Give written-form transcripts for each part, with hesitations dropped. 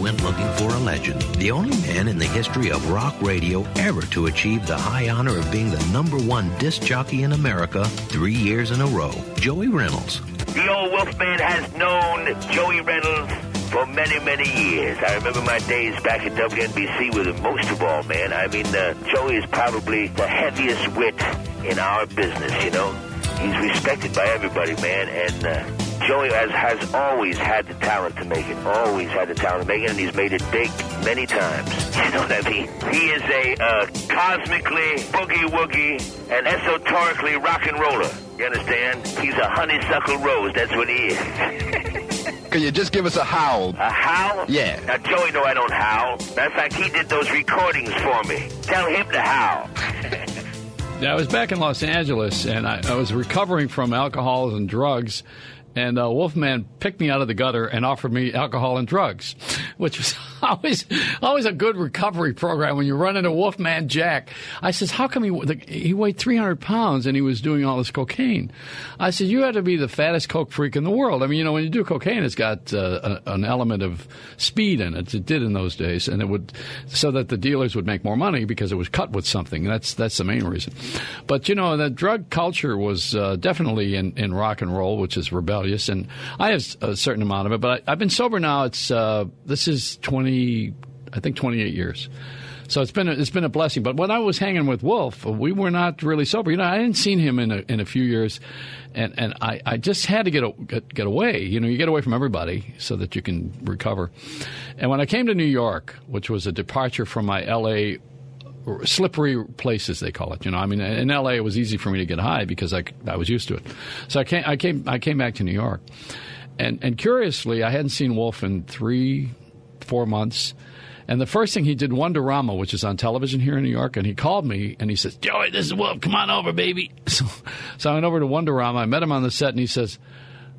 went looking for a legend, the only man in the history of rock radio ever to achieve the high honor of being the #1 disc jockey in America 3 years in a row, Joey Reynolds. The old Wolfman has known Joey Reynolds for many, many years. I remember my days back at WNBC with him most of all, man. I mean, Joey is probably the heaviest wit in our business, you know. He's respected by everybody, man, and Joey has always had the talent to make it, and he's made it big many times. You know what I mean? He is a cosmically boogie-woogie and esoterically rock and roller. You understand? He's a honeysuckle rose. That's what he is. Can you just give us a howl? A howl? Yeah. Now, Joey, no, I don't howl. Matter of fact, he did those recordings for me. Tell him to howl. I was back in Los Angeles, and I was recovering from alcohol and drugs, and Wolfman picked me out of the gutter and offered me alcohol and drugs, which was always a good recovery program when you run into Wolfman Jack. I says, how come he weighed 300 pounds and he was doing all this cocaine? I said, you had to be the fattest coke freak in the world. I mean, you know, when you do cocaine, it's got an element of speed in it. It did in those days, and it would so that the dealers would make more money because it was cut with something. That's the main reason. But you know, the drug culture was definitely in rock and roll, which is rebellious. And I have a certain amount of it, but I've been sober now. This is 28 years. So it's been a blessing. But when I was hanging with Wolf, we were not really sober. You know, I hadn't seen him in a few years, and I just had to get away. You know, you get away from everybody so that you can recover. And when I came to New York, which was a departure from my L.A. slippery places, they call it. You know, I mean, in L.A. it was easy for me to get high because I was used to it. So I came back to New York, and curiously, I hadn't seen Wolf in 3-4 months. And the first thing he did, Wonderama, which is on television here in New York, and he called me and he says, "Joey, this is Wolf. Come on over, baby." So I went over to Wonderama. I met him on the set, and he says,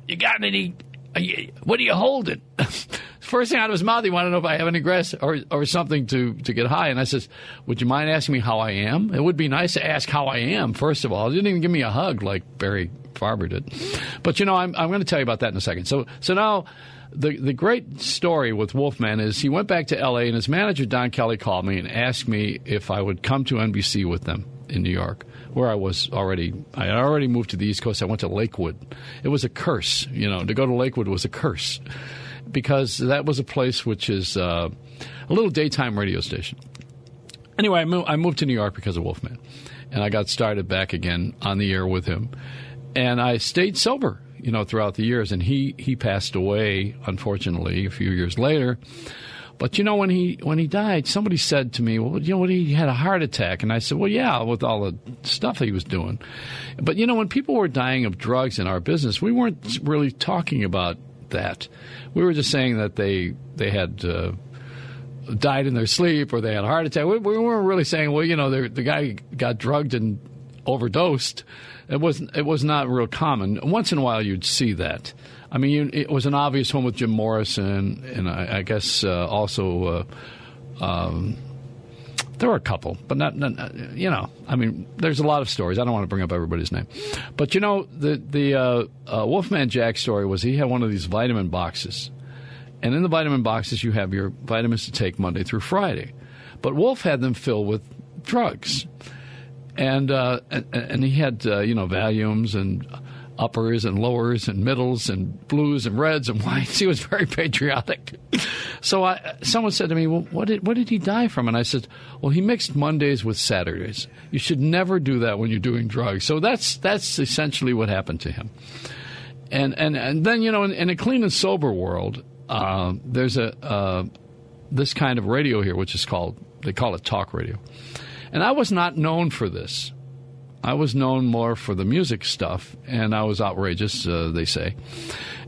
"You got any? What are you holding?" First thing out of his mouth, he wanted to know if I have any grass or something to get high. And I says, "Would you mind asking me how I am? It would be nice to ask how I am, first of all." He didn't even give me a hug like Barry Farber did. But, you know, I'm going to tell you about that in a second. So now the great story with Wolfman is he went back to L.A., and his manager, Don Kelly, called me and asked me if I would come to NBC with them in New York, where I had already moved to the East Coast. I went to Lakewood. It was a curse. You know, to go to Lakewood was a curse because that was a place which is a little daytime radio station. Anyway, I moved to New York because of Wolfman, and I got started back again on the air with him. And I stayed sober, you know, throughout the years. And he passed away, unfortunately, a few years later. But, you know, when he died, somebody said to me, "Well, you know, he had a heart attack." And I said, "Well, yeah, with all the stuff he was doing." But, you know, when people were dying of drugs in our business, we weren't really talking about that. We were just saying that they had died in their sleep or they had a heart attack. We weren't really saying, well, you know, the guy got drugged and overdosed. It was not real common. Once in a while, you'd see that. I mean, it was an obvious one with Jim Morrison, and I guess also there were a couple, but not. You know, I mean, there's a lot of stories. I don't want to bring up everybody's name, but you know, the Wolfman Jack story was he had one of these vitamin boxes, and in the vitamin boxes you have your vitamins to take Monday through Friday, but Wolf had them filled with drugs. And he had, you know, Valiums and uppers and lowers and middles and blues and reds and whites. He was very patriotic. So someone said to me, "Well, what did he die from?" And I said, "Well, he mixed Mondays with Saturdays. You should never do that when you're doing drugs." So that's essentially what happened to him. And then, you know, in a clean and sober world, there's this kind of radio here, which is they call it talk radio. And I was not known for this. I was known more for the music stuff, and I was outrageous, they say.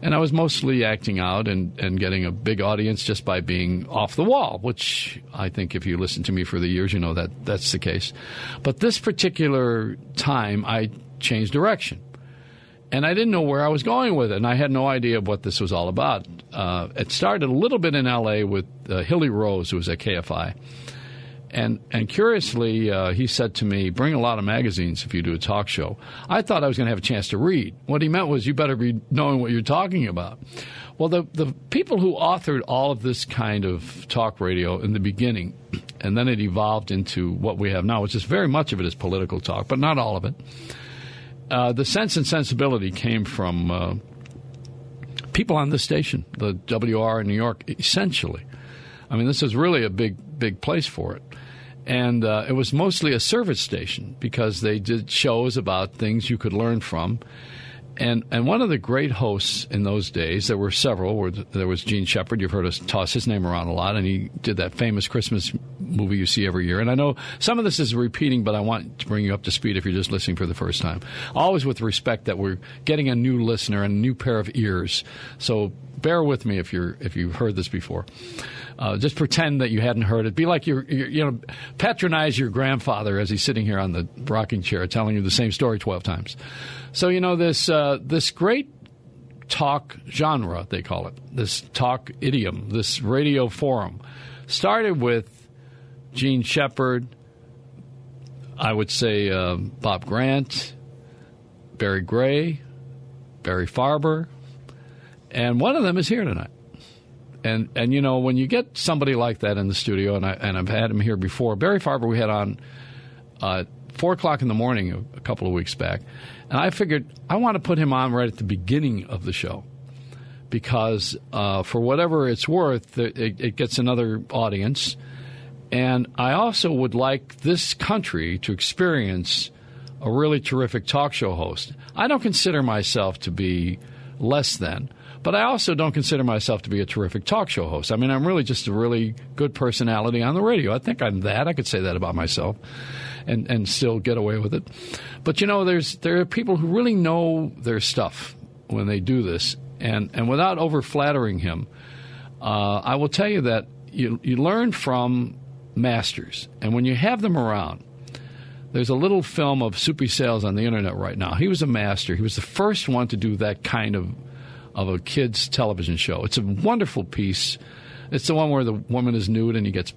And I was mostly acting out and getting a big audience just by being off the wall, which I think if you listen to me for the years, you know that's the case. But this particular time, I changed direction. And I didn't know where I was going with it, and I had no idea what this was all about. It started a little bit in L.A. with Hilly Rose, who was at KFI. And curiously, he said to me, "Bring a lot of magazines if you do a talk show." I thought I was going to have a chance to read. What he meant was, you better be knowing what you're talking about. Well, the people who authored all of this kind of talk radio in the beginning, and then it evolved into what we have now, which is very much of it is political talk, but not all of it. The Sense and Sensibility came from people on this station, the WR in New York, essentially. I mean, this is really a big place for it. And it was mostly a service station because they did shows about things you could learn from. And one of the great hosts in those days, there were several. There was Gene Shepard. You've heard us toss his name around a lot, and he did that famous Christmas movie you see every year. And I know some of this is repeating, but I want to bring you up to speed if you're just listening for the first time. Always with respect that we're getting a new listener and a new pair of ears. So bear with me if you've heard this before. Just pretend that you hadn't heard it. Be like patronize your grandfather as he's sitting here on the rocking chair telling you the same story 12 times. So, this great talk genre, they call it, this talk idiom, this radio forum, started with Gene Shepard, I would say Bob Grant, Barry Gray, Barry Farber, and one of them is here tonight. And when you get somebody like that in the studio, and I've had him here before, Barry Farber we had on 4 o'clock in the morning a couple of weeks back, and I figured I want to put him on right at the beginning of the show because for whatever it's worth, it gets another audience. And I also would like this country to experience a really terrific talk show host. I don't consider myself to be less than, but I also don't consider myself to be a terrific talk show host. I mean, I'm really just a really good personality on the radio. I think I'm that. I could say that about myself and still get away with it. But, there are people who really know their stuff when they do this. And without over-flattering him, I will tell you that you learn from masters. And when you have them around, there's a little film of Soupy Sales on the Internet right now. He was a master. He was the first one to do that kind of a kid's television show. It's a wonderful piece. It's the one where the woman is nude and he gets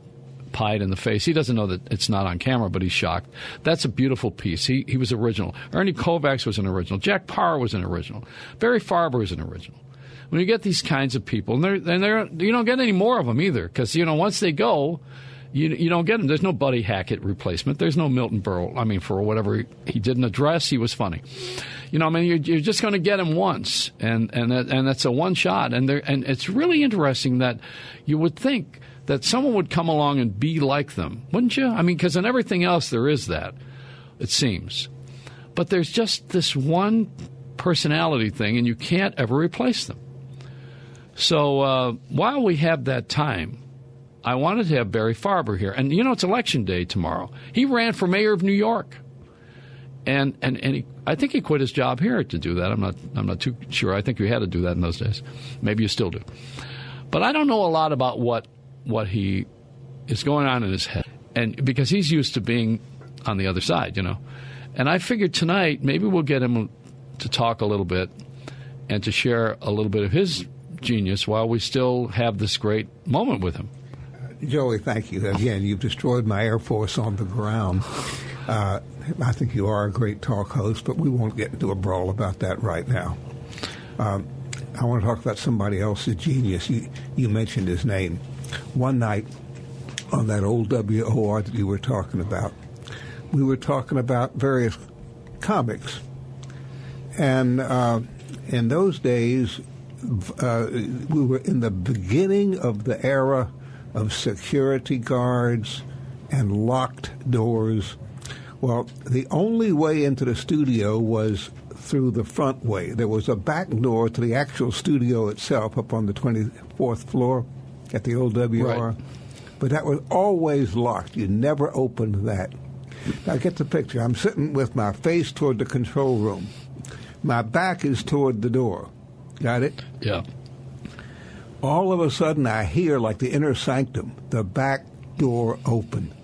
pied in the face. He doesn't know that it's not on camera, but he's shocked. That's a beautiful piece. He was original. Ernie Kovacs was an original. Jack Parr was an original. Barry Farber is an original. When you get these kinds of people, and you don't get any more of them either, because once they go, you don't get them. There's no Buddy Hackett replacement. There's no Milton Berle. I mean, for whatever he did in a dress, he was funny. You're just going to get him once, and that's a one shot. And it's really interesting that you would think that someone would come along and be like them, wouldn't you? I mean, because in everything else there is that, it seems. But there's just this one personality thing, and you can't ever replace them. So while we have that time, I wanted to have Barry Farber here. And, it's Election Day tomorrow. He ran for mayor of New York. And I think he quit his job here to do that. I'm not too sure. I think you had to do that in those days. Maybe you still do. But I don't know a lot about what he is going on in his head. And because he's used to being on the other side, And I figured tonight maybe we'll get him to talk a little bit and to share a little bit of his genius while we still have this great moment with him. Joey, thank you. Again, you've destroyed my Air Force on the ground. I think you are a great talk host, but we won't get into a brawl about that right now. I want to talk about somebody else's genius. You mentioned his name. One night on that old WOR that you were talking about, we were talking about various comics. And in those days, we were in the beginning of the era of security guards and locked doors. Well, the only way into the studio was through the front way. There was a back door to the actual studio itself up on the 24th floor at the old WR. Right. But that was always locked. You never opened that. Now, get the picture. I'm sitting with my face toward the control room. My back is toward the door. Got it? Yeah. All of a sudden, I hear, like the inner sanctum, the back door open.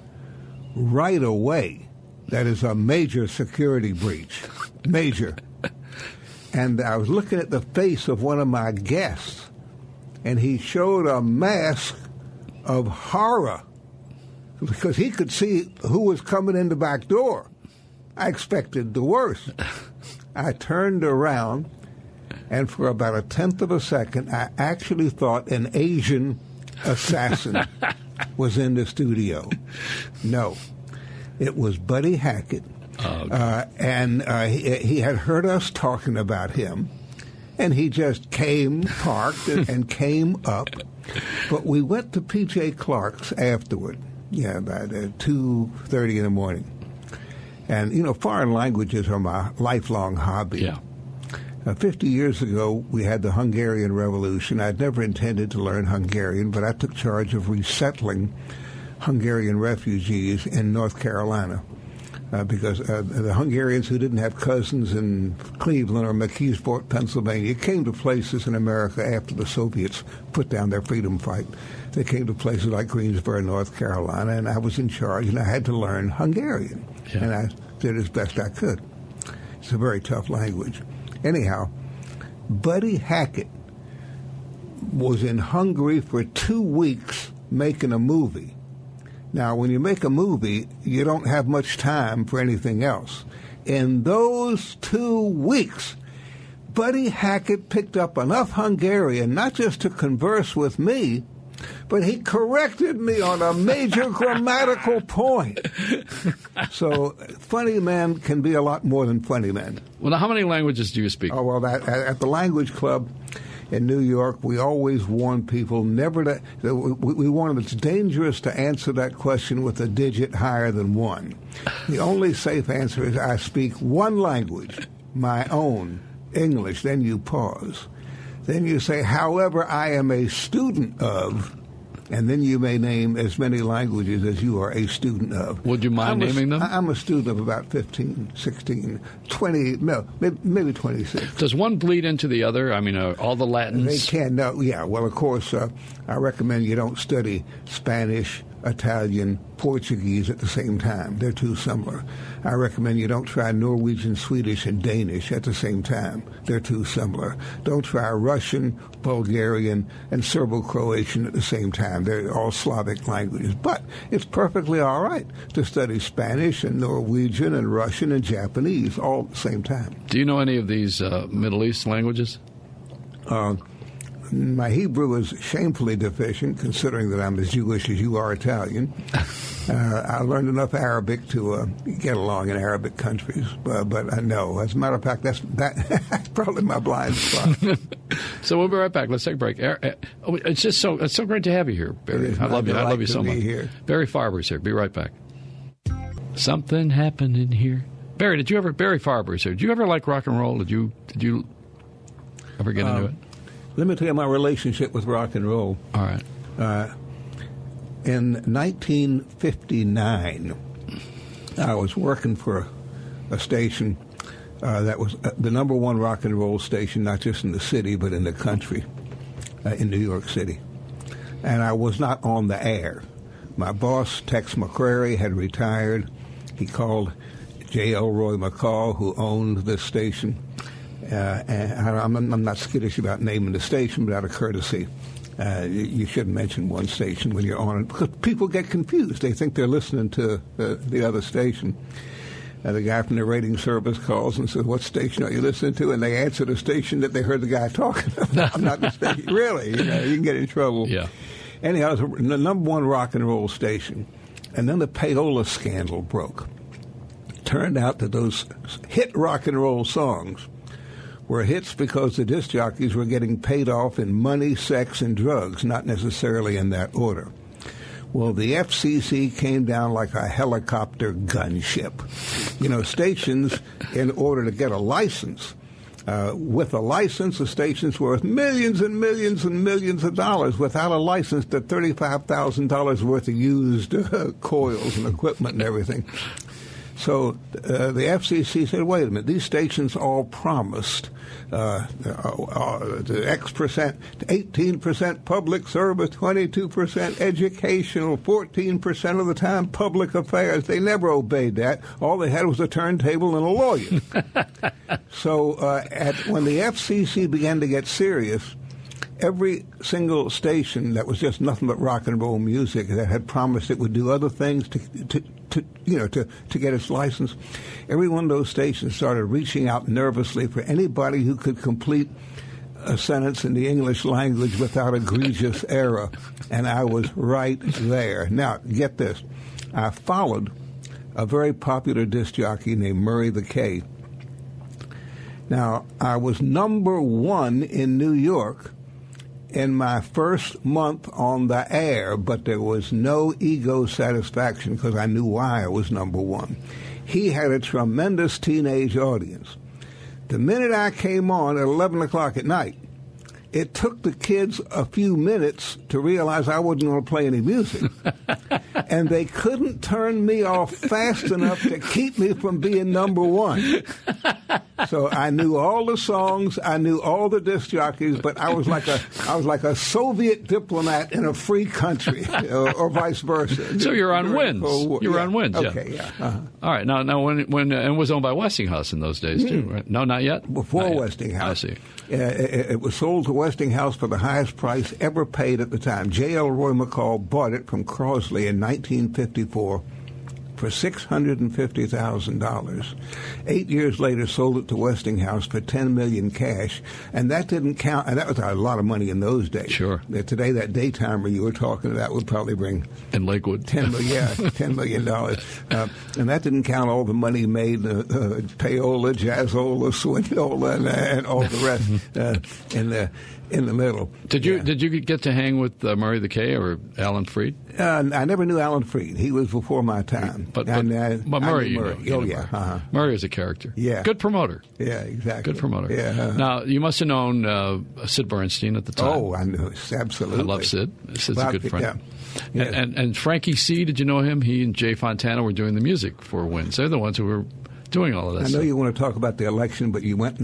Right away, that is a major security breach. Major. And I was looking at the face of one of my guests, and he showed a mask of horror because he could see who was coming in the back door. I expected the worst. I turned around, And for about a tenth of a second, I actually thought an Asian assassin was in the studio. No, it was Buddy Hackett. And he had heard us talking about him, and he just came, parked, and came up. But we went to P.J. Clark's afterward, about 2:30 in the morning. And, foreign languages are my lifelong hobby. Yeah. 50 years ago, we had the Hungarian Revolution. I'd never intended to learn Hungarian, but I took charge of resettling Hungarian refugees in North Carolina. Because the Hungarians who didn't have cousins in Cleveland or McKeesport, Pennsylvania, came to places in America after the Soviets put down their freedom fight. They came to places like Greensboro, North Carolina, and I was in charge, and I had to learn Hungarian. Yeah. And I did as best I could. It's a very tough language. Anyhow, Buddy Hackett was in Hungary for 2 weeks making a movie. Now, when you make a movie, you don't have much time for anything else. In those 2 weeks, Buddy Hackett picked up enough Hungarian not just to converse with me, but he corrected me on a major grammatical point. So, funny men can be a lot more than funny men. Well, now, how many languages do you speak? Oh, well, at the Language Club in New York, we always warn people never to. We warn them it's dangerous to answer that question with a digit higher than 1. The only safe answer is I speak one language, my own, English. Then you pause. Then you say, however, I am a student of, and then you may name as many languages as you are a student of. Would you mind naming them? I'm a student of about 15, 16, 20, no, maybe 26. Does one bleed into the other? I mean, all the Latins? They can, no, yeah. Well, of course, I recommend you don't study Spanish, Italian, Portuguese at the same time. They're too similar. I recommend you don't try Norwegian, Swedish, and Danish at the same time. They're too similar. Don't try Russian, Bulgarian, and Serbo-Croatian at the same time. They're all Slavic languages. But it's perfectly all right to study Spanish and Norwegian and Russian and Japanese all at the same time. Do you know any of these Middle East languages? My Hebrew is shamefully deficient, considering that I'm as Jewish as you are Italian. I learned enough Arabic to get along in Arabic countries, but I know. As a matter of fact, that's probably my blind spot. So we'll be right back. Let's take a break. It's so great to have you here, Barry. I love you so much. Here. Barry Farber's here. Be right back. Something happened in here. Barry Farber's here. Did you ever like rock and roll? Did you ever get into it? Let me tell you my relationship with rock and roll. All right. In 1959, I was working for a station that was the number one rock and roll station, not just in the city, but in the country, in New York City. And I was not on the air. My boss, Tex McCrary, had retired. He called J. Elroy McCall, who owned this station. And I'm not skittish about naming the station, but out of courtesy, you shouldn't mention one station when you're on it, because people get confused. They think they're listening to the other station. The guy from the rating service calls and says, "What station are you listening to?" And they answer the station that they heard the guy talking about. I'm not the station. Really, you can get in trouble. Yeah. Anyhow, it was the number one rock and roll station. And then the payola scandal broke. Turned out that those hit rock and roll songs were hits because the disc jockeys were getting paid off in money, sex, and drugs, not necessarily in that order. Well, the FCC came down like a helicopter gunship. Stations, in order to get a license, with a license, the station's worth millions and millions and millions of dollars. Without a license, they're $35,000 worth of used coils and equipment and everything. So the FCC said, wait a minute, these stations all promised the X percent, 18% public service, 22% educational, 14% of the time public affairs. They never obeyed that. All they had was a turntable and a lawyer. So when the FCC began to get serious, every single station that was just nothing but rock and roll music that had promised it would do other things to get its license, every one of those stations started reaching out nervously for anybody who could complete a sentence in the English language without egregious error, and I was right there. Now, get this. I followed a very popular disc jockey named Murray the K. Now, I was number one in New York in my first month on the air, but there was no ego satisfaction because I knew why I was number one. He had a tremendous teenage audience. The minute I came on at 11 o'clock at night, it took the kids a few minutes to realize I wasn't going to play any music. And they couldn't turn me off fast enough to keep me from being number one. So I knew all the songs, I knew all the disc jockeys, but I was like a Soviet diplomat in a free country, or vice versa. So you're on wins. You're on wins. Okay, yeah. Uh-huh. All right. Now, when and it was owned by Westinghouse in those days too, right? No, not yet. Before Westinghouse. I see. It was sold to Westinghouse for the highest price ever paid at the time. J.L. Roy McCall bought it from Crosley in 1954 for $650,000. 8 years later, sold it to Westinghouse for $10 million cash, and that didn't count. And that was a lot of money in those days. Sure. Today, that daytimer you were talking about would probably bring in Lakewood $10 million. And that didn't count all the money made payola, jazzola, swingola, and all the rest in the middle. Did you get to hang with Murray the K or Alan Freed? I never knew Alan Freed. He was before my time. But Murray, you know. Uh-huh. Murray is a character. Yeah. Good promoter. Yeah, exactly. Good promoter. Yeah. Uh-huh. Now, you must have known Sid Bernstein at the time. Oh, I knew. Absolutely. I love Sid. Sid's a good friend. Yeah. And Frankie C., did you know him? He and Jay Fontana were doing the music for Wins. They're the ones who were doing all of that stuff. I know you want to talk about the election, but you went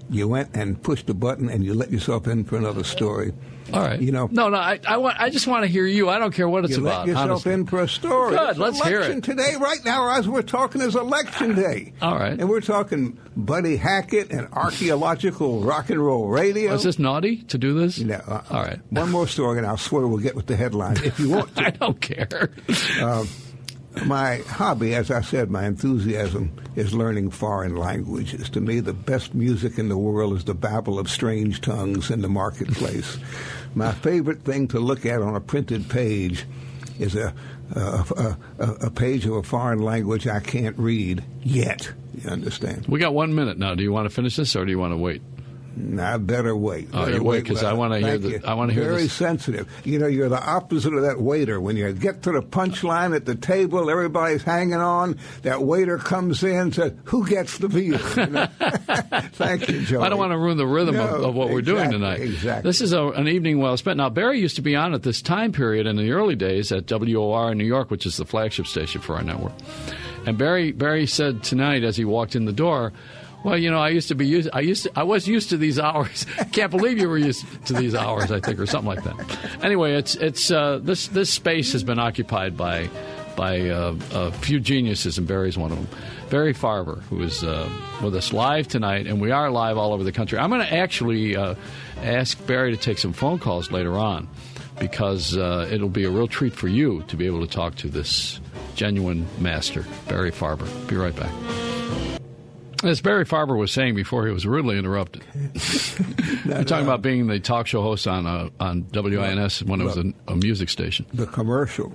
and pushed a button and you let yourself in for another story. All right. You know. No. I just want to hear you. I don't care what it's about. You let yourself honestly. in for a story. Good. Let's hear it. Today, right now, as we're talking, is election day. All right. And we're talking Buddy Hackett and archaeological rock and roll radio. Is this naughty to do this? No. All right. One more story, and I'll swear we'll get with the headline if you want to. I don't care. My hobby, as I said, my enthusiasm is learning foreign languages. To me, the best music in the world is the babble of strange tongues in the marketplace. My favorite thing to look at on a printed page is a page of a foreign language I can't read yet. You understand? We got 1 minute now. Do you want to finish this, or do you want to wait? I better wait. Oh, you wait because I want to hear this. I want to hear Very this. sensitive. You know, you're the opposite of that waiter. When you get to the punchline at the table, everybody's hanging on. That waiter comes in, says, "Who gets the beer?" You know? Thank you, Joey. I don't want to ruin the rhythm of what we're doing tonight. Exactly. This is an evening well spent. Now, Barry used to be on at this time period in the early days at WOR in New York, which is the flagship station for our network. And Barry said tonight as he walked in the door, well, you know, I was used to these hours. Can't believe you were used to these hours, I think, or something like that. Anyway, it's this space has been occupied by a few geniuses, and Barry's one of them. Barry Farber, who is with us live tonight, and we are live all over the country. I'm going to actually ask Barry to take some phone calls later on, because it'll be a real treat for you to be able to talk to this genuine master, Barry Farber. Be right back. As Barry Farber was saying before he was rudely interrupted, you're talking about being the talk show host on WINS when it was a music station. The commercial,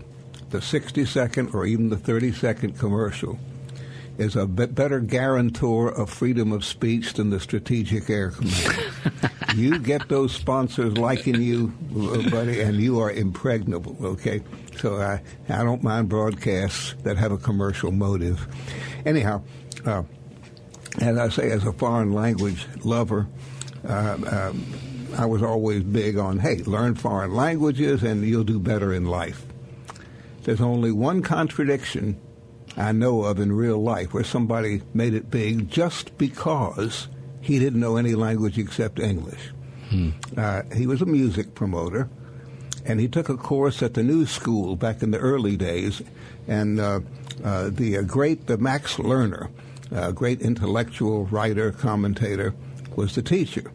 the 60-second or even the 30-second commercial, is a better guarantor of freedom of speech than the Strategic Air Command. You get those sponsors liking you, buddy, and you are impregnable, okay? So I don't mind broadcasts that have a commercial motive. Anyhow, as I say, as a foreign language lover, I was always big on, hey, learn foreign languages and you'll do better in life. There's only one contradiction I know of in real life where somebody made it big just because he didn't know any language except English. He was a music promoter, and he took a course at the New School back in the early days, and the Max Lerner, a great intellectual writer, commentator, was the teacher.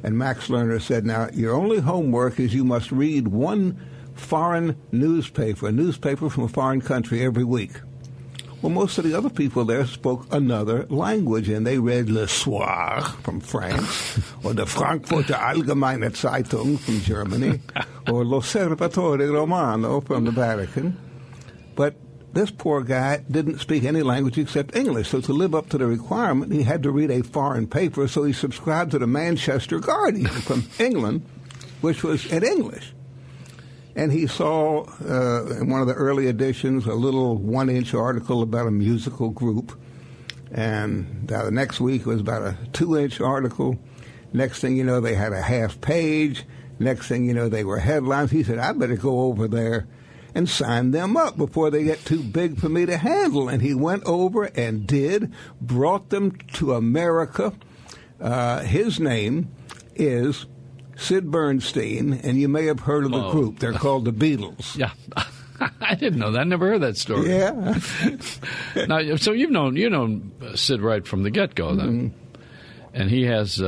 And Max Lerner said, now, your only homework is you must read one foreign newspaper, a newspaper from a foreign country every week. Well, most of the other people there spoke another language, and they read Le Soir from France, or the Frankfurter Allgemeine Zeitung from Germany, or L'Osservatore Romano from the Vatican. But this poor guy didn't speak any language except English, so to live up to the requirement, he had to read a foreign paper, so he subscribed to the Manchester Guardian from England, which was in English. And he saw in one of the early editions a little 1-inch article about a musical group. And the next week was about a 2-inch article. Next thing you know, they had a half page. Next thing you know, they were headlines. He said, I better go over there and sign them up before they get too big for me to handle. And he went over and brought them to America. His name is Sid Bernstein, and you may have heard of the group. They're called the Beatles. Yeah. I didn't know that. I never heard that story. Yeah. Now, so you've known Sid right from the get-go, then. Mm-hmm. And he has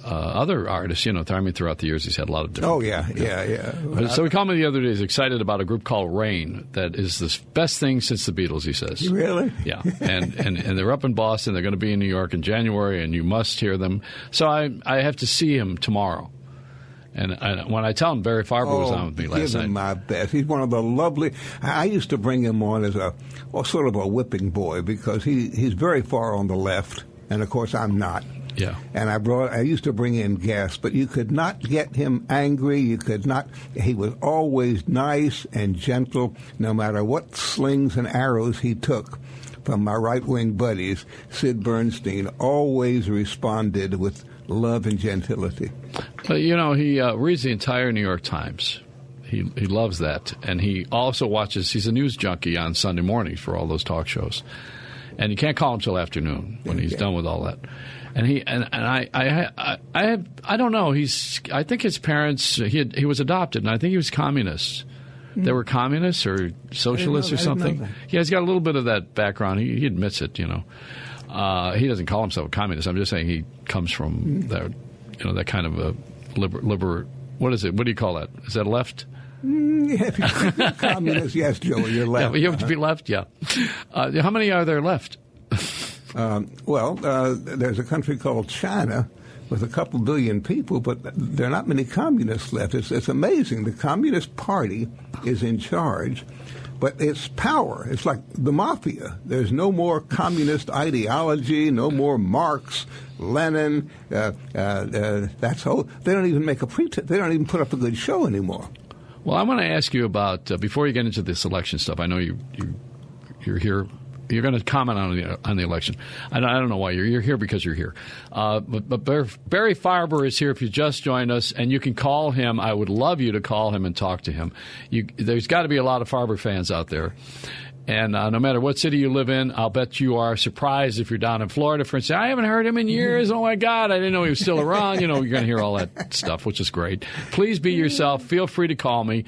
other artists, throughout the years he's had a lot of different. Oh, yeah. So he called me the other day. He's excited about a group called Rain that is the best thing since the Beatles, he says. Really? Yeah. And they're up in Boston. They're going to be in New York in January, and you must hear them. So I have to see him tomorrow. And when I tell him Barry Farber was on with me last night. Give him my best. He's one of the lovely. I used to bring him on as sort of a whipping boy because he's very far on the left, and of course I'm not. Yeah. And I used to bring in guests, but you could not get him angry. You could not. He was always nice and gentle, no matter what slings and arrows he took from my right-wing buddies. Sid Bernstein always responded with love and gentility. He reads the entire New York Times. He loves that. And he also he's a news junkie on Sunday mornings for all those talk shows. And you can't call him till afternoon when he's done with all that. And I don't know. I think his parents, he was adopted, and I think he was communist. They were communists or socialists or something. Yeah, he's got a little bit of that background. He admits it, He doesn't call himself a communist. I'm just saying he comes from that kind of a liber. What is it? What do you call that? Is that left? Yeah, if you're communist, yes, Joey, you're left. Yeah, you have to be left, yeah. How many are there left? There's a country called China with a couple billion people, but there are not many communists left. It's amazing. The Communist Party is in charge, but it's power. It's like the mafia. There's no more communist ideology, no more Marx, Lenin. That's all. They don't even make a pretense. They don't even put up a good show anymore. Well, I want to ask you about, before you get into this election stuff, I know you're here. You're going to comment on the election. I don't know why you're here because you're here. But Barry Farber is here if you just joined us, and you can call him. I would love you to call him and talk to him. There's got to be a lot of Farber fans out there. And no matter what city you live in, I'll bet you are surprised if you're down in Florida, for instance. I haven't heard him in years. Oh, my God, I didn't know he was still around. You're going to hear all that stuff, which is great. Please be yourself. Feel free to call me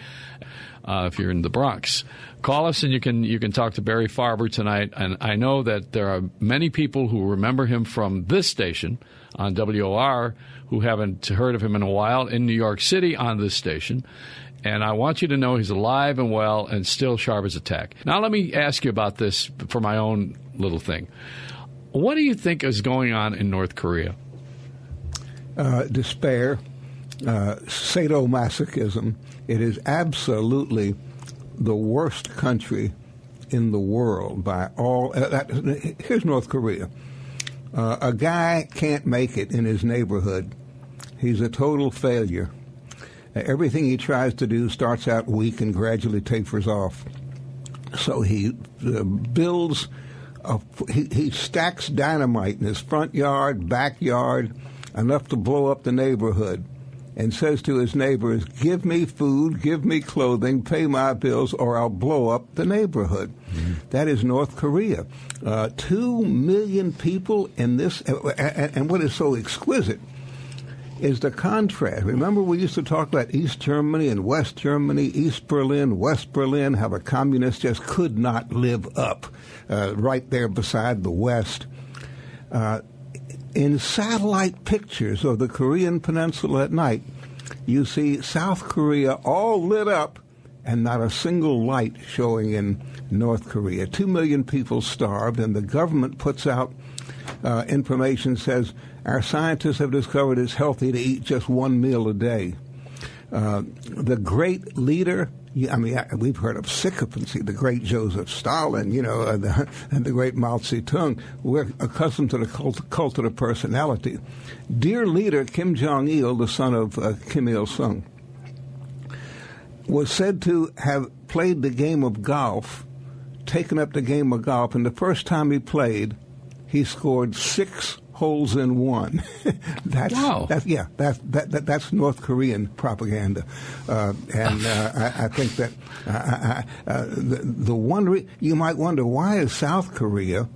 if you're in the Bronx. Call us, and you can talk to Barry Farber tonight. And I know that there are many people who remember him from this station on WOR who haven't heard of him in a while in New York City on this station. And I want you to know he's alive and well and still sharp as a tack. Now, let me ask you about this for my own little thing. What do you think is going on in North Korea? Despair, sadomasochism. It is absolutely the worst country in the world by all. Here's North Korea. A guy can't make it in his neighborhood. He's a total failure. Everything he tries to do starts out weak and gradually tapers off. So he builds, he stacks dynamite in his front yard, backyard, enough to blow up the neighborhood, and says to his neighbors, give me food, give me clothing, pay my bills, or I'll blow up the neighborhood. Mm-hmm. That is North Korea. 2 million people in this, and what is so exquisite is the contrast. Remember, we used to talk about East Germany and West Germany, East Berlin, West Berlin, how the communists just could not live up right there beside the West. in satellite pictures of the Korean peninsula at night, you see South Korea all lit up and not a single light showing in North Korea. 2 million people starved, and the government puts out information says, our scientists have discovered it's healthy to eat just one meal a day. The great leader, we've heard of sycophancy, the great Joseph Stalin, and the great Mao Zedong. We're accustomed to the cult of the personality. Dear leader Kim Jong-il, the son of Kim Il-sung, was said to have played the game of golf, taken up the game of golf, and the first time he played, he scored 6 holes in one. Wow. That's North Korean propaganda. I think that the one you might wonder, why is South Korea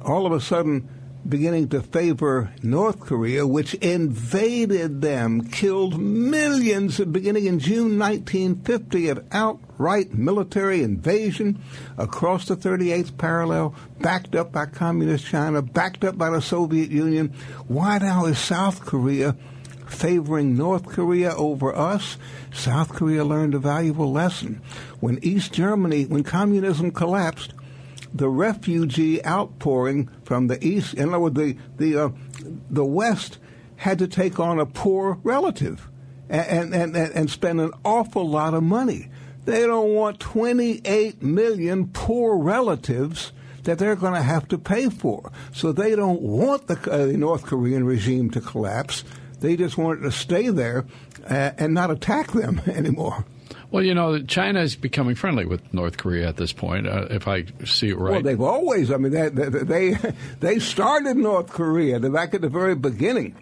all of a sudden beginning to favor North Korea, which invaded them, killed millions beginning in June 1950 of outright military invasion across the 38th parallel, backed up by Communist China, backed up by the Soviet Union. Why now is South Korea favoring North Korea over us? South Korea learned a valuable lesson. When when communism collapsed, the refugee outpouring from the East, in other words, the West had to take on a poor relative and spend an awful lot of money. They don't want 28 million poor relatives that they're going to have to pay for. So they don't want the North Korean regime to collapse. They just want it to stay there and not attack them anymore. Well, China is becoming friendly with North Korea at this point, if I see it right. Well, they've always, they started North Korea back at the very beginning.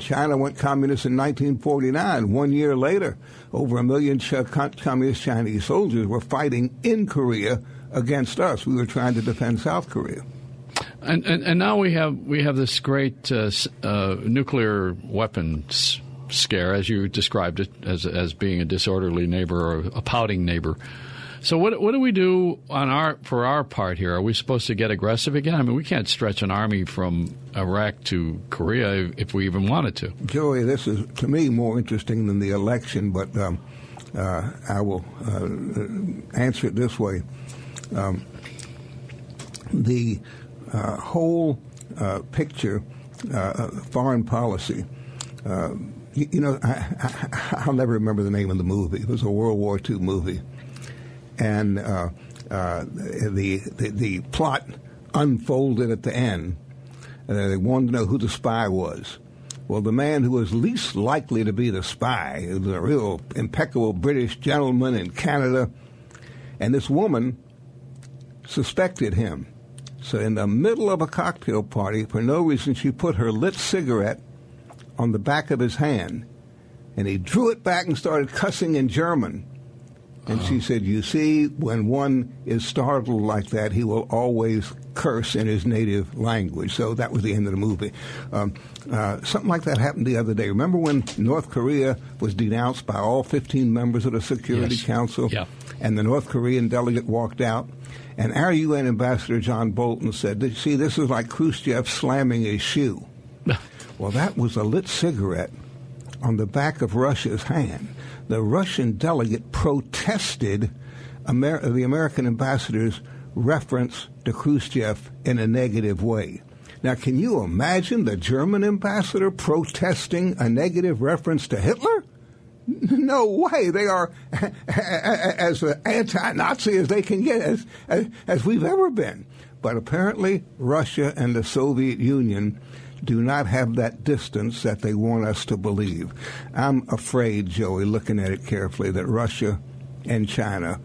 China went communist in 1949. 1 year later, over 1 million communist Chinese soldiers were fighting in Korea against us. We were trying to defend South Korea. And now we have this great nuclear weapons scare, as you described it, as being a disorderly neighbor or a pouting neighbor. So what do we do for our part here? Are we supposed to get aggressive again? I mean, we can't stretch an army from Iraq to Korea if we even wanted to. Joey, this is, to me, more interesting than the election, but I will answer it this way. The whole picture, foreign policy, I'll never remember the name of the movie. It was a World War II movie. And the plot unfolded at the end. They wanted to know who the spy was. Well, the man who was least likely to be the spy was a real impeccable British gentleman in Canada. And this woman suspected him. So in the middle of a cocktail party, for no reason, she put her lit cigarette on the back of his hand, and he drew it back and started cussing in German. And she said, you see, when one is startled like that, he will always curse in his native language. So that was the end of the movie. Something like that happened the other day. Remember when North Korea was denounced by all 15 members of the Security Council? Yeah. And the North Korean delegate walked out? And our UN ambassador, John Bolton, said, see, this is like Khrushchev slamming his shoe. Well, that was a lit cigarette on the back of Russia's hand. The Russian delegate protested the American ambassador's reference to Khrushchev in a negative way. Now, can you imagine the German ambassador protesting a negative reference to Hitler? No way. They are as anti-Nazi as they can get, as we've ever been. But apparently, Russia and the Soviet Union do not have that distance that they want us to believe. I'm afraid, Joey, looking at it carefully, that Russia and China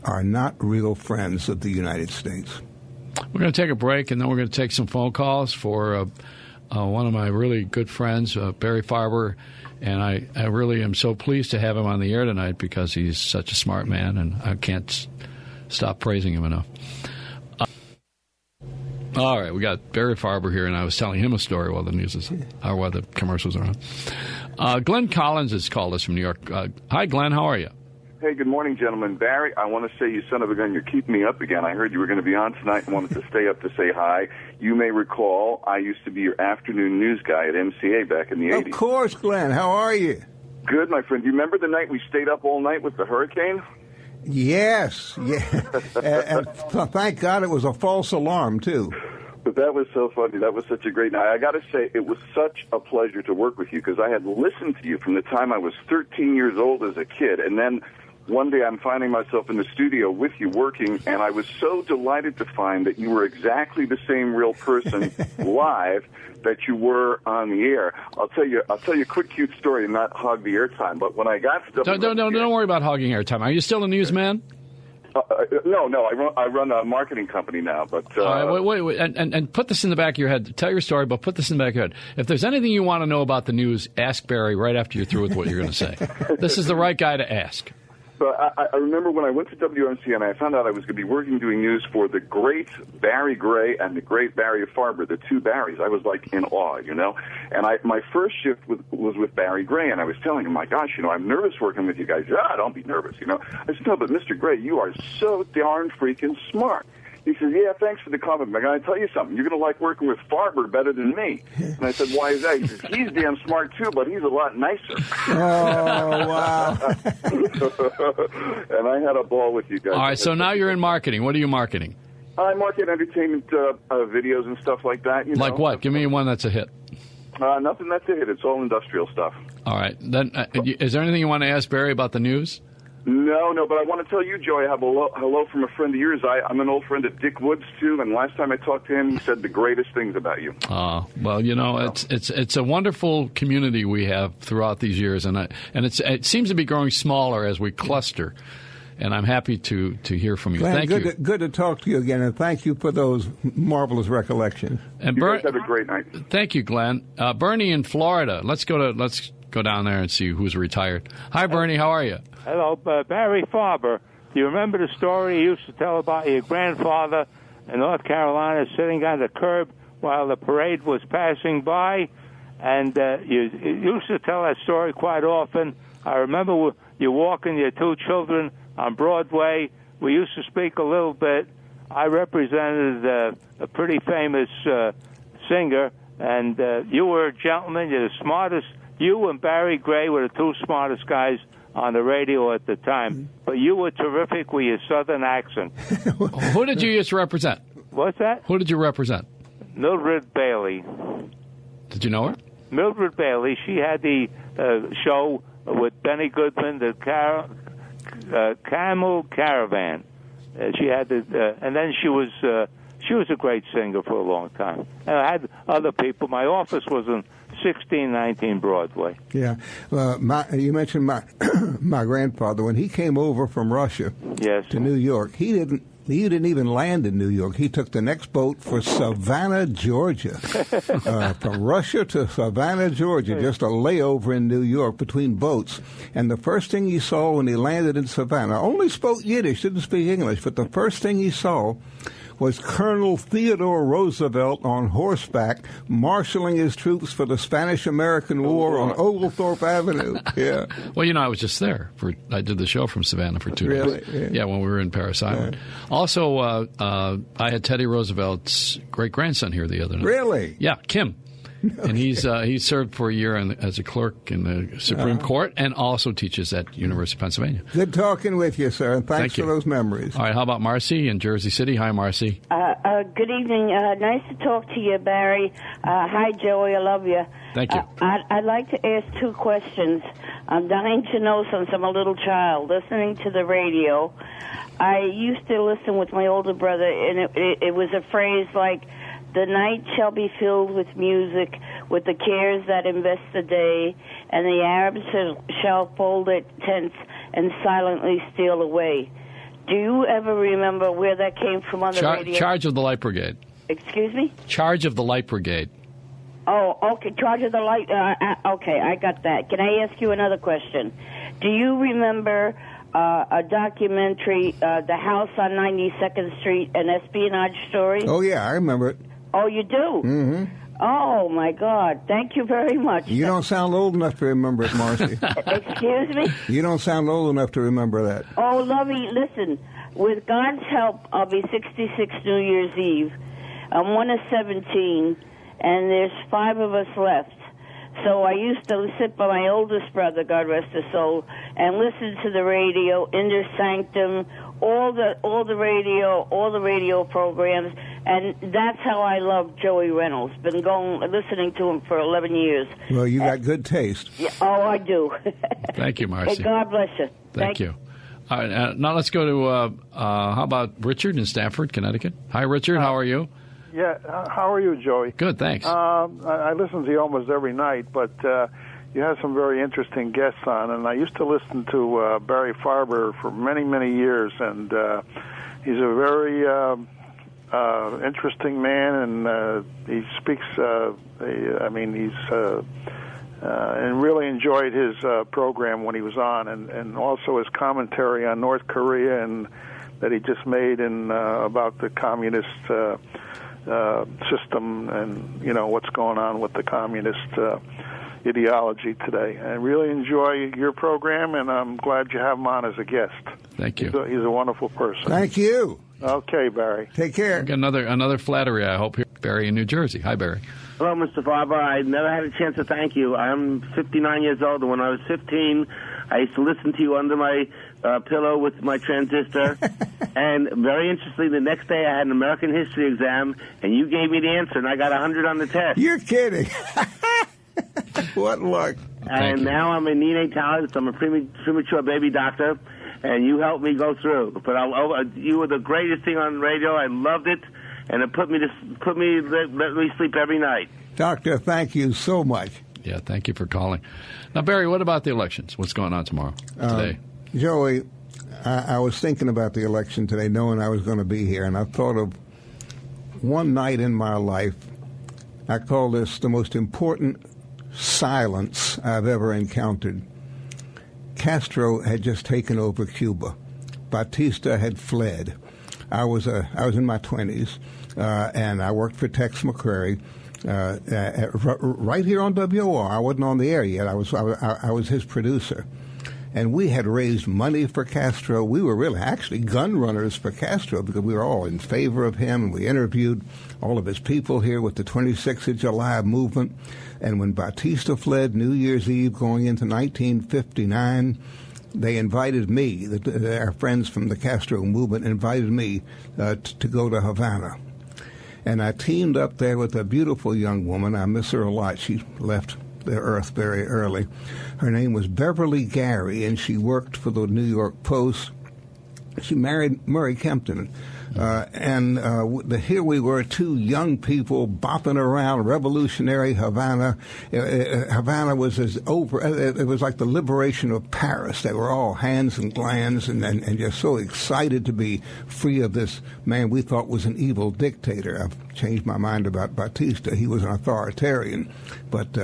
are not real friends of the United States. We're going to take a break, and then we're going to take some phone calls for one of my really good friends, Barry Farber. And I really am so pleased to have him on the air tonight because he's such a smart man, and I can't stop praising him enough. All right, we got Barry Farber here, and I was telling him a story while while the commercials are on. Glenn Collins has called us from New York. Hi, Glenn. How are you? Hey, good morning, gentlemen. Barry, I want to say, you son of a gun, you're keeping me up again. I heard you were going to be on tonight and wanted to stay up to say hi. You may recall I used to be your afternoon news guy at MCA back in the 80s. Of course, Glenn. How are you? Good, my friend. Do you remember the night we stayed up all night with the hurricane? Yes. Yeah. and thank God it was a false alarm, too. But that was so funny. That was such a great night. I got to say, it was such a pleasure to work with you because I had listened to you from the time I was 13 years old as a kid, and then one day I'm finding myself in the studio with you working, and I was so delighted to find that you were exactly the same real person live that you were on the air. I'll tell you a quick, cute story and not hog the airtime. But when I got to don't worry about hogging airtime. Are you still a newsman? No. I run a marketing company now. But wait, and put this in the back of your head. Tell your story, but put this in the back of your head. If there's anything you want to know about the news, ask Barry right after you're through with what you're going to say. This is the right guy to ask. But I remember when I went to WMC and I found out I was going to be working doing news for the great Barry Gray and the great Barry Farber, the two Barrys. I was like in awe, you know. And my first shift was with Barry Gray, and I was telling him, my gosh, you know, I'm nervous working with you guys. Don't be nervous, you know. I said, no, but Mr. Gray, you are so darn freaking smart. He says, yeah, thanks for the compliment. I'm going to tell you something. You're going to like working with Farber better than me. And I said, why is that? He says, he's damn smart, too, but he's a lot nicer. Oh, wow. And I had a ball with you guys. All right, so now you're in marketing. What are you marketing? I market entertainment videos and stuff like that. You know? Like what? Give me one that's a hit. Nothing that's a hit. It's all industrial stuff. All right. Then, is there anything you want to ask Barry about the news? No, but I want to tell you, Joey, I have a hello from a friend of yours. I'm an old friend of Dick Woods, too, and last time I talked to him, he said the greatest things about you. Well, you know, it's a wonderful community we have throughout these years, and it seems to be growing smaller as we cluster, and I'm happy to hear from you. Glenn, thank you. Good to talk to you again, and thank you for those marvelous recollections. And you guys have a great night. Thank you, Glenn. Bernie in Florida. Let's go down there and see who's retired. Hi, Bernie. How are you? Hello, Barry Farber. Do you remember the story you used to tell about your grandfather in North Carolina sitting on the curb while the parade was passing by? And you used to tell that story quite often. I remember you walking your two children on Broadway. We used to speak a little bit. I represented a pretty famous singer, and you were a gentleman. You're the smartest. You and Barry Gray were the two smartest guys on the radio at the time. But you were terrific with your southern accent. Who did you used to represent? What's that? Who did you represent? Mildred Bailey. Did you know her? Mildred Bailey. She had the show with Benny Goodman, the Camel Caravan. She had and then she was a great singer for a long time. And I had other people. My office was in 1619 Broadway. Yeah. You mentioned my grandfather. When he came over from Russia to New York, he didn't even land in New York. He took the next boat for Savannah, Georgia. From Russia to Savannah, Georgia, just a layover in New York between boats. And the first thing he saw when he landed in Savannah, only spoke Yiddish, didn't speak English, but the first thing he saw was Colonel Theodore Roosevelt on horseback marshaling his troops for the Spanish-American War on Oglethorpe Avenue. Yeah. Well, you know, I was just there. I did the show from Savannah for 2 days. Yeah, when we were in Paris Island. Yeah. Also, I had Teddy Roosevelt's great-grandson here the other night. Really? Yeah, Kim. And he served for a year as a clerk in the Supreme Court and also teaches at University of Pennsylvania. Good talking with you, sir, and thanks for those memories. All right, how about Marcy in Jersey City? Hi, Marcy. Good evening. Nice to talk to you, Barry. Hi, Joey. I love you. Thank you. I'd like to ask two questions. I'm dying to know since I'm a little child, listening to the radio. I used to listen with my older brother, and it was a phrase like, the night shall be filled with music, with the cares that invest the day, and the Arabs shall fold their tents and silently steal away. Do you ever remember where that came from on the radio? Charge of the Light Brigade. Excuse me? Charge of the Light Brigade. Oh, okay. Charge of the Light. Okay, I got that. Can I ask you another question? Do you remember a documentary, The House on 92nd Street, an espionage story? Oh, yeah, I remember it. Oh, you do? Mm-hmm. Oh, my God. Thank you very much. You don't sound old enough to remember it, Marcy. Excuse me? You don't sound old enough to remember that. Oh, Lovey, listen. With God's help, I'll be 66 New Year's Eve. I'm one of 17, and there's 5 of us left. So I used to sit by my oldest brother, God rest his soul, and listen to the radio, Inner Sanctum, all the radio programs, and that's how I love Joey Reynolds. Been listening to him for 11 years. Well, you got good taste. Yeah, oh, I do. Thank you, Marcy. Hey, God bless you. Thank you. All right, now let's go to how about Richard in Stamford, Connecticut? Hi, Richard. How are you? Yeah, how are you, Joey? Good, thanks. I listen to you almost every night, but you have some very interesting guests on, and I used to listen to Barry Farber for many, many years, and he's a very interesting man, and he speaks, and really enjoyed his program when he was on, and also his commentary on North Korea and that he just made about the communist system and, what's going on with the communist ideology today. I really enjoy your program, and I'm glad you have him on as a guest. Thank you. He's a wonderful person. Thank you. Okay, Barry. Take care. Another flattery, I hope, here. Barry in New Jersey. Hi, Barry. Hello, Mr. Farber. I never had a chance to thank you. I'm 59 years old, and when I was 15, I used to listen to you under my pillow with my transistor. And very interestingly, the next day I had an American history exam, and you gave me the answer, and I got 100 on the test. You're kidding. What luck. And now I'm a neonatologist. I'm a premature baby doctor, and you helped me go through. But you were the greatest thing on radio. I loved it, and it let me sleep every night. Doctor, thank you so much. Yeah, thank you for calling. Now, Barry, what about the elections? What's going on today? Joey, I was thinking about the election today, knowing I was going to be here, and I thought of one night in my life. I call this the most important silence I've ever encountered. Castro had just taken over Cuba. Batista had fled. I was in my 20s, and I worked for Tex McCrary right here on WOR. I wasn't on the air yet. I was his producer. And we had raised money for Castro. We were really actually gun runners for Castro because we were all in favor of him. And we interviewed all of his people here with the 26th of July movement. And when Batista fled New Year's Eve going into 1959, they invited me, our friends from the Castro movement invited me to go to Havana. And I teamed up there with a beautiful young woman. I miss her a lot. She left the earth very early. Her name was Beverly Gary, and she worked for the New York Post. She married Murray Kempton. Here we were, 2 young people bopping around revolutionary Havana. Havana was it was like the liberation of Paris. They were all hands and glands and just so excited to be free of this man we thought was an evil dictator. I've changed my mind about Batista. He was an authoritarian. But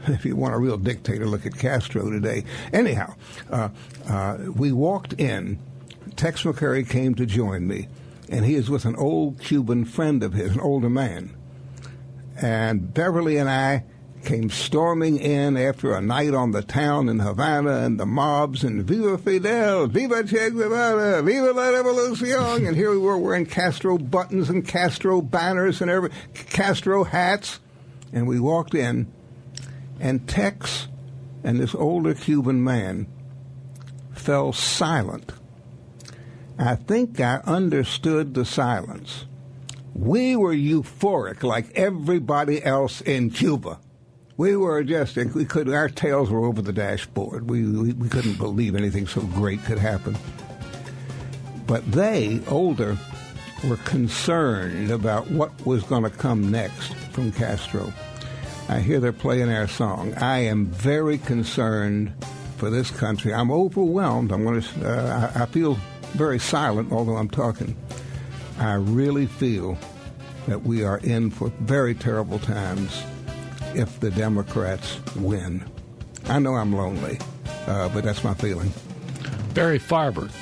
if you want a real dictator, look at Castro today. Anyhow, we walked in. Tex McCrary came to join me. And he is with an old Cuban friend of his, an older man. And Beverly and I came storming in after a night on the town in Havana and the mobs and Viva Fidel, Viva Che Guevara, Viva la Revolucion. And here we were wearing Castro buttons and Castro banners and Castro hats. And we walked in, and Tex and this older Cuban man fell silent. I think I understood the silence. We were euphoric like everybody else in Cuba. We were our tails were over the dashboard. We couldn't believe anything so great could happen. But they, older, were concerned about what was going to come next from Castro. I hear they're playing our song. I am very concerned for this country. I'm overwhelmed. I feel very silent, although I'm talking. I really feel that we are in for very terrible times if the Democrats win. I know I'm lonely, but that's my feeling. Barry Farber